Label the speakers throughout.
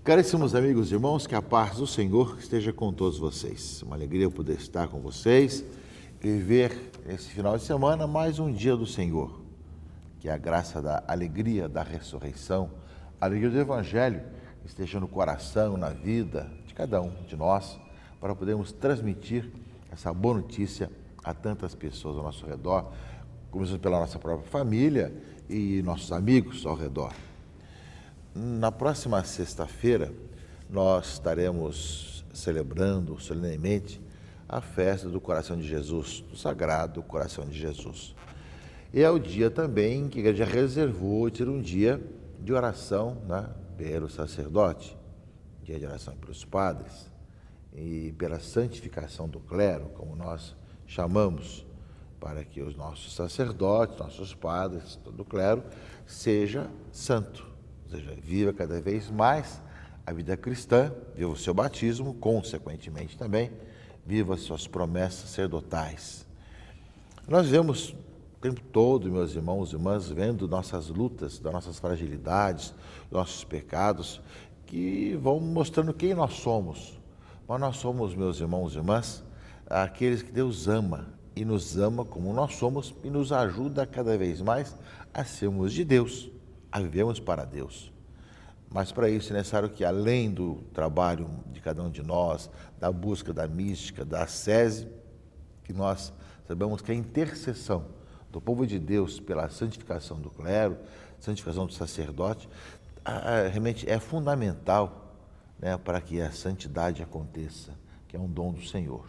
Speaker 1: Caríssimos amigos e irmãos, que a paz do Senhor esteja com todos vocês. Uma alegria poder estar com vocês e viver esse final de semana mais um dia do Senhor. Que a graça da alegria da ressurreição, a alegria do Evangelho esteja no coração, na vida de cada um de nós, para podermos transmitir essa boa notícia a tantas pessoas ao nosso redor, começando pela nossa própria família e nossos amigos ao redor. Na próxima sexta-feira, nós estaremos celebrando solenemente a festa do Coração de Jesus, do Sagrado Coração de Jesus. E é o dia também que a igreja reservou ter um dia de oração, pelo sacerdote, dia de oração pelos padres e pela santificação do clero, como nós chamamos, para que os nossos sacerdotes, nossos padres, todo o clero, seja santo. Ou seja, viva cada vez mais a vida cristã, viva o seu batismo, consequentemente também, viva as suas promessas sacerdotais. Nós vemos o tempo todo, meus irmãos e irmãs, vendo nossas lutas, das nossas fragilidades, nossos pecados, que vão mostrando quem nós somos. Mas nós somos, meus irmãos e irmãs, aqueles que Deus ama, e nos ama como nós somos, e nos ajuda cada vez mais a sermos de Deus, a vivermos para Deus. Mas para isso é necessário que, além do trabalho de cada um de nós, da busca da mística, da ascese, que nós sabemos que a intercessão do povo de Deus pela santificação do clero, santificação do sacerdote, realmente é fundamental, para que a santidade aconteça, que é um dom do Senhor.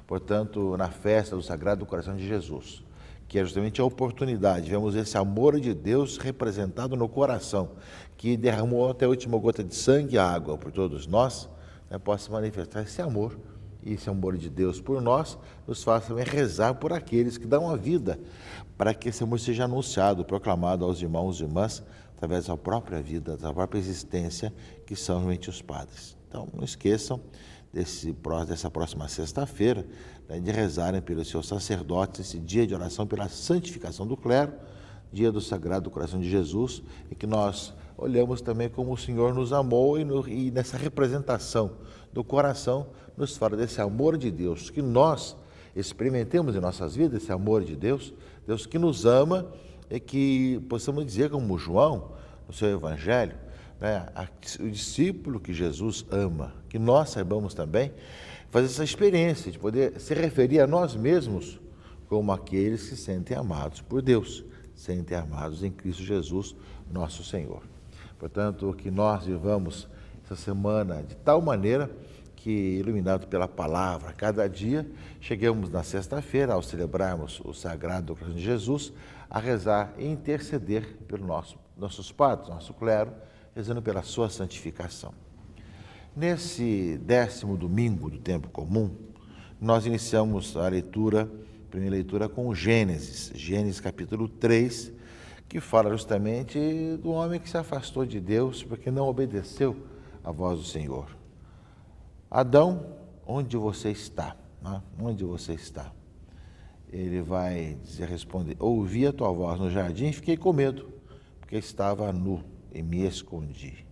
Speaker 1: Portanto, na festa do Sagrado Coração de Jesus, que é justamente a oportunidade, vemos esse amor de Deus representado no coração, que derramou até a última gota de sangue e água por todos nós, possa manifestar esse amor, e esse amor de Deus por nós, nos faça também rezar por aqueles que dão a vida, para que esse amor seja anunciado, proclamado aos irmãos e irmãs, através da própria vida, da própria existência, que são realmente os padres. Então, não esqueçam dessa próxima sexta-feira, de rezarem pelos seus sacerdotes, esse dia de oração pela santificação do clero, dia do Sagrado Coração de Jesus, e que nós olhamos também como o Senhor nos amou e nessa representação do coração nos fala desse amor de Deus, que nós experimentemos em nossas vidas, esse amor de Deus, Deus que nos ama, e que possamos dizer como João, no seu Evangelho, o discípulo que Jesus ama, que nós saibamos também fazer essa experiência de poder se referir a nós mesmos como aqueles que se sentem amados por Deus, sentem amados em Cristo Jesus, nosso Senhor. Portanto, que nós vivamos essa semana de tal maneira que, iluminado pela palavra, cada dia, cheguemos na sexta-feira, ao celebrarmos o Sagrado Coração de Jesus, a rezar e interceder pelos nossos padres, nosso clero, rezando pela sua santificação. Nesse 10º domingo do tempo comum, nós iniciamos a primeira leitura com Gênesis capítulo 3, que fala justamente do homem que se afastou de Deus porque não obedeceu à voz do Senhor. Adão, onde você está? Onde você está? Ele vai responder, ouvi a tua voz no jardim e fiquei com medo, porque estava nu e me escondi.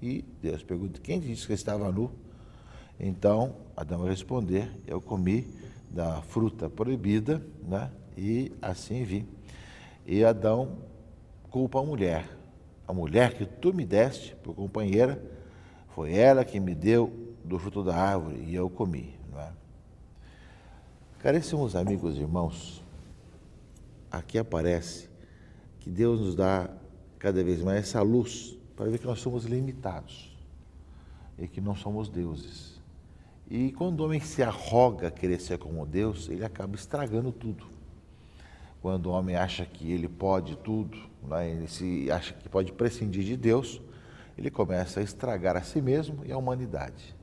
Speaker 1: E Deus pergunta, quem disse que estava nu? Então, Adão vai responder, eu comi da fruta proibida, e assim vi. E Adão culpa a mulher que tu me deste por companheira, foi ela que me deu do fruto da árvore e eu comi. Caríssimos amigos e irmãos, aqui aparece que Deus nos dá cada vez mais essa luz para ver que nós somos limitados e que não somos deuses. E quando o homem se arroga a querer ser como Deus, ele acaba estragando tudo. Quando o homem acha que ele pode tudo, ele acha que pode prescindir de Deus, ele começa a estragar a si mesmo e a humanidade.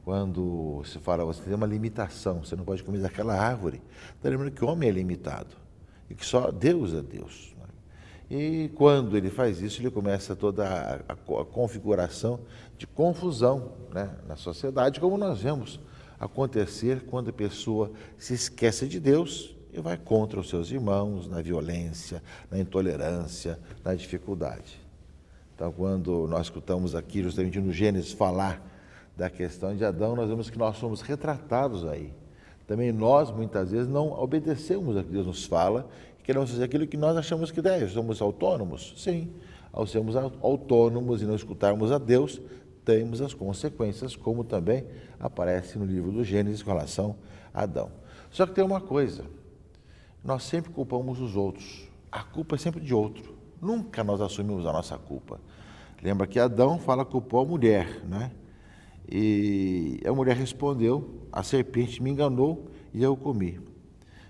Speaker 1: Quando se fala, você tem uma limitação, você não pode comer daquela árvore, está lembrando que o homem é limitado e que só Deus é Deus. E quando ele faz isso, ele começa toda a configuração de confusão, na sociedade, como nós vemos acontecer quando a pessoa se esquece de Deus e vai contra os seus irmãos, na violência, na intolerância, na dificuldade. Então, quando nós escutamos aqui, justamente no Gênesis, falar da questão de Adão, nós vemos que nós somos retratados aí. Também nós, muitas vezes, não obedecemos a que Deus nos fala, e queremos fazer aquilo que nós achamos que deve. Somos autônomos? Sim. Ao sermos autônomos e não escutarmos a Deus, temos as consequências, como também aparece no livro do Gênesis com relação a Adão. Só que tem uma coisa, nós sempre culpamos os outros. A culpa é sempre de outro. Nunca nós assumimos a nossa culpa. Lembra que Adão culpou a mulher, né? E a mulher respondeu, a serpente me enganou e eu comi.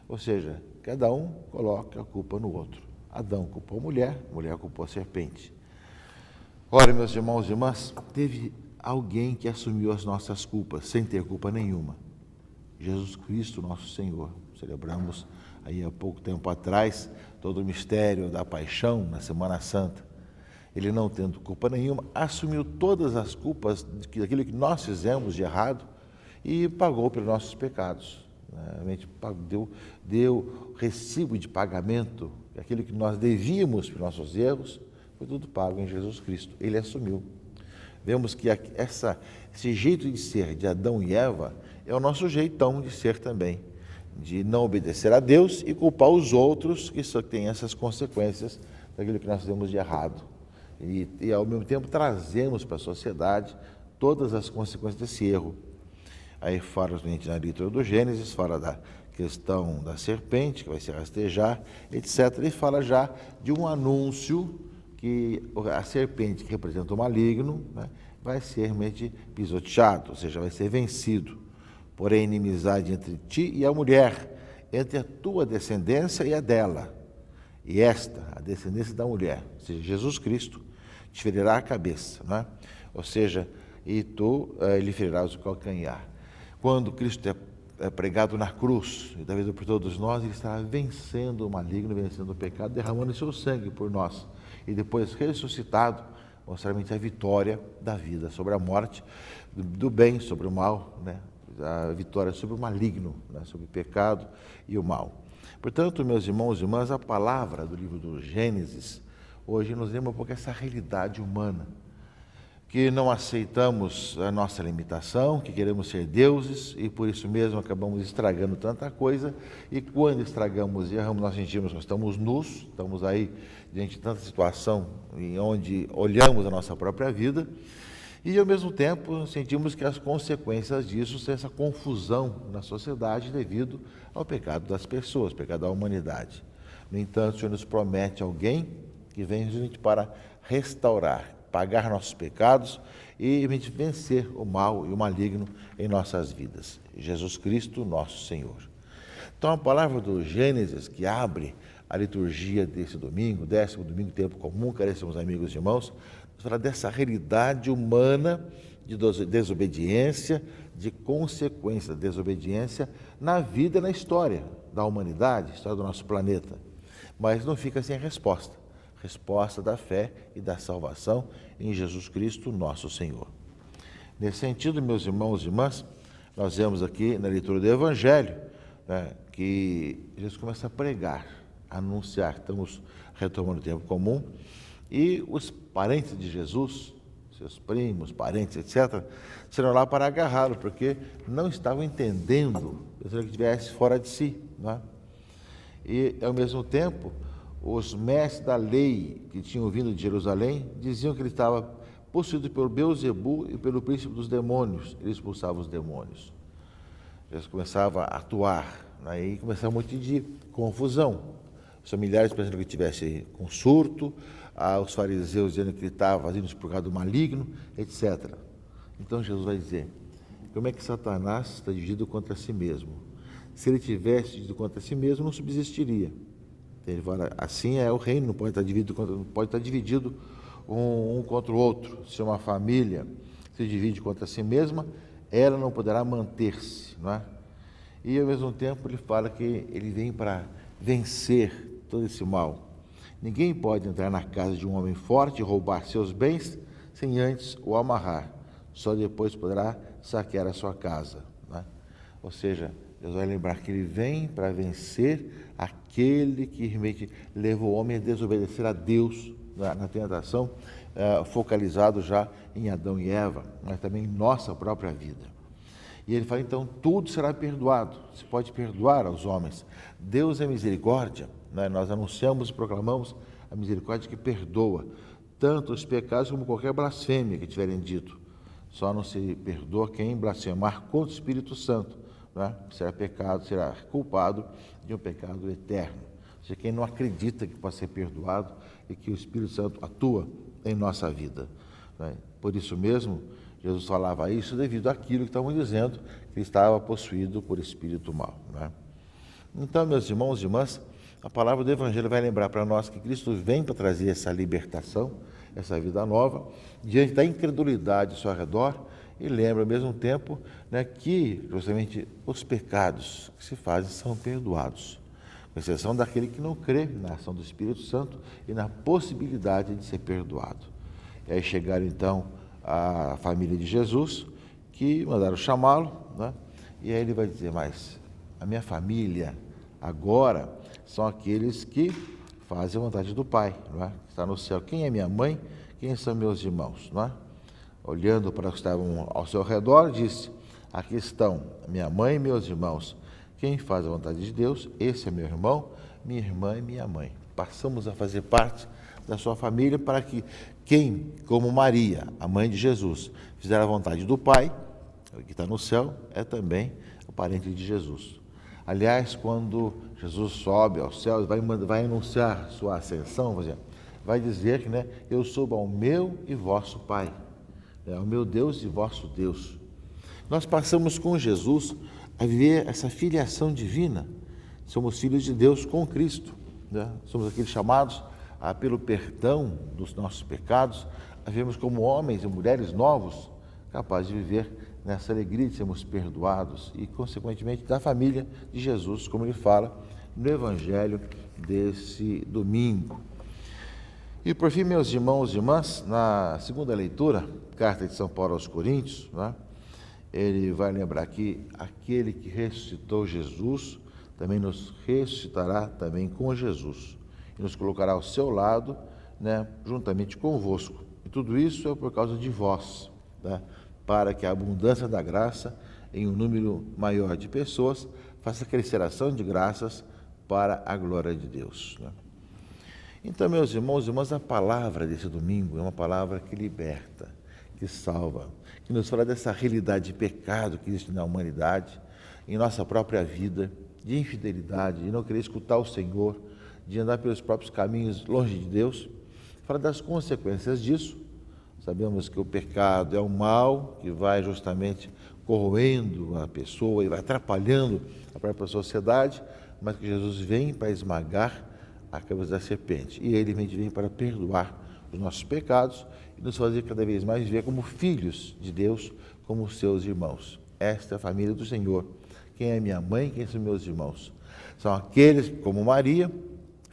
Speaker 1: Ou seja, cada um coloca a culpa no outro. Adão culpou a mulher culpou a serpente. Ora, meus irmãos e irmãs, teve alguém que assumiu as nossas culpas, sem ter culpa nenhuma. Jesus Cristo, nosso Senhor. Celebramos aí há pouco tempo atrás todo o mistério da paixão na Semana Santa. Ele, não tendo culpa nenhuma, assumiu todas as culpas daquilo que nós fizemos de errado e pagou pelos nossos pecados. Realmente deu recibo de pagamento, aquilo que nós devíamos pelos nossos erros, foi tudo pago em Jesus Cristo. Ele assumiu. Vemos que esse jeito de ser de Adão e Eva é o nosso jeitão de ser também, de não obedecer a Deus e culpar os outros que só têm essas consequências daquilo que nós fizemos de errado. E ao mesmo tempo trazemos para a sociedade todas as consequências desse erro. Aí fala na leitura do Gênesis, fala da questão da serpente, que vai se rastejar, etc. E fala já de um anúncio que a serpente, que representa o maligno, né, vai ser realmente pisoteado, ou seja, vai ser vencido. Porém, inimizade entre ti e a mulher, entre a tua descendência e a dela. E esta, a descendência da mulher, ou seja, Jesus Cristo, te ferirá a cabeça, né? Ou seja, e tu lhe ferirás o calcanhar. Quando Cristo é pregado na cruz, e da vez por todos nós, ele estará vencendo o maligno, vencendo o pecado, derramando o seu sangue por nós. E depois ressuscitado, mostrar a vitória da vida sobre a morte, do bem sobre o mal, né? A vitória sobre o maligno, né? Sobre o pecado e o mal. Portanto, meus irmãos e irmãs, a palavra do livro do Gênesis hoje nos lembra um pouco essa realidade humana, que não aceitamos a nossa limitação, que queremos ser deuses e por isso mesmo acabamos estragando tanta coisa, e quando estragamos e erramos, nós sentimos que nós estamos nus, estamos aí diante de tanta situação em onde olhamos a nossa própria vida e ao mesmo tempo sentimos que as consequências disso são essa confusão na sociedade devido ao pecado das pessoas, pecado da humanidade. No entanto, o Senhor nos promete alguém que vem justamente para restaurar, pagar nossos pecados e vencer o mal e o maligno em nossas vidas. Jesus Cristo, nosso Senhor. Então, a palavra do Gênesis, que abre a liturgia desse domingo, 10º domingo, tempo comum, caríssimos amigos e irmãos, nos fala dessa realidade humana de desobediência, de consequência da desobediência na vida e na história da humanidade, história do nosso planeta. Mas não fica sem resposta da fé e da salvação em Jesus Cristo, nosso Senhor. Nesse sentido, meus irmãos e irmãs, nós vemos aqui na leitura do Evangelho, né, que Jesus começa a pregar, a anunciar, estamos retomando o tempo comum, e os parentes de Jesus, seus primos, parentes, etc., serão lá para agarrá-lo, porque não estavam entendendo, pensando que estivesse fora de si, né? E, ao mesmo tempo, os mestres da lei que tinham vindo de Jerusalém diziam que ele estava possuído pelo Beelzebu e pelo príncipe dos demônios. Ele expulsava os demônios. Jesus começava a atuar, aí começava um monte de confusão. Os familiares pensando que ele tivesse com surto, os fariseus dizendo que ele estava fazendo isso por causa do maligno, etc. Então Jesus vai dizer, como é que Satanás está dividido contra si mesmo? Se ele tivesse dividido contra si mesmo, não subsistiria. Ele fala, assim é o reino, não pode estar dividido um contra o outro. Se uma família se divide contra si mesma, ela não poderá manter-se, não é? E ao mesmo tempo ele fala que ele vem para vencer todo esse mal. Ninguém pode entrar na casa de um homem forte e roubar seus bens sem antes o amarrar. Só depois poderá saquear a sua casa, não é? Ou seja, Deus vai lembrar que ele vem para vencer aquele que realmente levou o homem a desobedecer a Deus na tentação, focalizado já em Adão e Eva, mas também em nossa própria vida. E ele fala, então, tudo será perdoado. Se pode perdoar aos homens. Deus é misericórdia, né? Nós anunciamos e proclamamos a misericórdia que perdoa tanto os pecados como qualquer blasfêmia que tiverem dito. Só não se perdoa quem blasfemar contra o Espírito Santo, né? Será pecado, será culpado de um pecado eterno. Ou seja, quem não acredita que pode ser perdoado e que o Espírito Santo atua em nossa vida, né? Por isso mesmo, Jesus falava isso devido àquilo que estavam dizendo, que ele estava possuído por espírito mau, né? Então, meus irmãos e irmãs, a palavra do Evangelho vai lembrar para nós que Cristo vem para trazer essa libertação, essa vida nova, diante da incredulidade ao seu redor, e lembra ao mesmo tempo, né, que justamente os pecados que se fazem são perdoados, com exceção daquele que não crê na ação do Espírito Santo e na possibilidade de ser perdoado. E aí chegaram então a família de Jesus, que mandaram chamá-lo, né? E aí ele vai dizer, mas a minha família agora são aqueles que fazem a vontade do Pai, não é? Que está no céu. Quem é minha mãe? Quem são meus irmãos? Não é? Olhando para os que estavam ao seu redor, disse, aqui estão minha mãe e meus irmãos. Quem faz a vontade de Deus, esse é meu irmão, minha irmã e minha mãe. Passamos a fazer parte da sua família para que quem, como Maria, a mãe de Jesus, fizer a vontade do Pai, que está no céu, é também o parente de Jesus. Aliás, quando Jesus sobe aos céus, vai anunciar sua ascensão, vai dizer que, né, eu subo ao meu e vosso Pai, ao meu Deus e vosso Deus. Nós passamos com Jesus a viver essa filiação divina. Somos filhos de Deus com Cristo, né? Somos aqueles chamados pelo perdão dos nossos pecados, a vivemos como homens e mulheres novos, capazes de viver nessa alegria de sermos perdoados e, consequentemente, da família de Jesus, como ele fala no Evangelho desse domingo. E, por fim, meus irmãos e irmãs, na segunda leitura, carta de São Paulo aos Coríntios, né, ele vai lembrar que aquele que ressuscitou Jesus também nos ressuscitará também com Jesus e nos colocará ao seu lado, né, juntamente convosco. E tudo isso é por causa de vós, né, para que a abundância da graça em um número maior de pessoas faça crescer a ação de graças para a glória de Deus, né? Então, meus irmãos e irmãs, a palavra desse domingo é uma palavra que liberta, que salva, que nos fala dessa realidade de pecado que existe na humanidade, em nossa própria vida, de infidelidade, de não querer escutar o Senhor, de andar pelos próprios caminhos longe de Deus. Fala das consequências disso. Sabemos que o pecado é um mal que vai justamente corroendo a pessoa e vai atrapalhando a própria sociedade, mas que Jesus vem para esmagar a cabeça da serpente. E ele vem para perdoar os nossos pecados e nos fazer cada vez mais viver como filhos de Deus, como seus irmãos. Esta é a família do Senhor. Quem é minha mãe, quem são meus irmãos? São aqueles que, como Maria,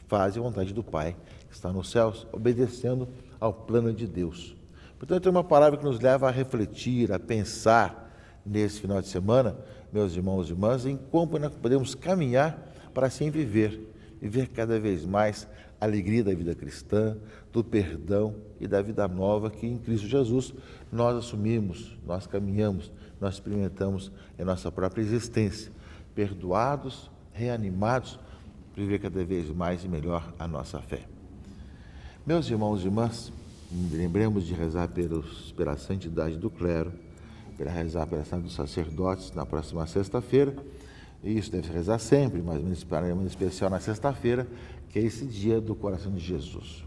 Speaker 1: fazem a vontade do Pai, que está nos céus, obedecendo ao plano de Deus. Portanto, é uma palavra que nos leva a refletir, a pensar nesse final de semana, meus irmãos e irmãs, em como nós podemos caminhar para assim viver cada vez mais a alegria da vida cristã, do perdão e da vida nova que em Cristo Jesus nós assumimos, nós caminhamos, nós experimentamos em nossa própria existência, perdoados, reanimados, para viver cada vez mais e melhor a nossa fé. Meus irmãos e irmãs, lembremos de rezar pela santidade do clero, para rezar pela santidade dos sacerdotes na próxima sexta-feira. E isso deve se rezar sempre, mas em especial na sexta-feira, que é esse dia do coração de Jesus.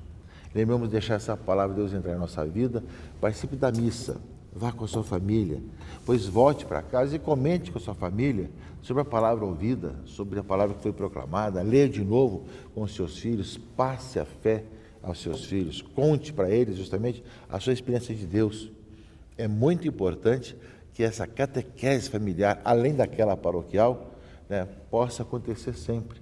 Speaker 1: Lembramos de deixar essa palavra de Deus entrar em nossa vida, participe da missa, vá com a sua família, pois volte para casa e comente com a sua família sobre a palavra ouvida, sobre a palavra que foi proclamada, leia de novo com os seus filhos, passe a fé aos seus filhos, conte para eles justamente a sua experiência de Deus. É muito importante que essa catequese familiar, além daquela paroquial, né, possa acontecer sempre,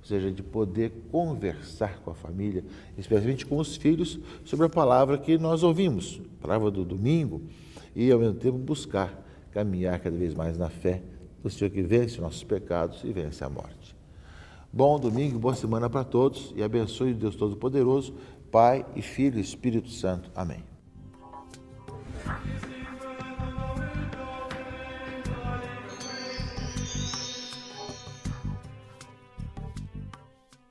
Speaker 1: ou seja, de poder conversar com a família, especialmente com os filhos, sobre a palavra que nós ouvimos, a palavra do domingo, e ao mesmo tempo buscar caminhar cada vez mais na fé do Senhor que vence nossos pecados e vence a morte. Bom domingo, boa semana para todos e abençoe o Deus Todo-Poderoso, Pai e Filho e Espírito Santo. Amém.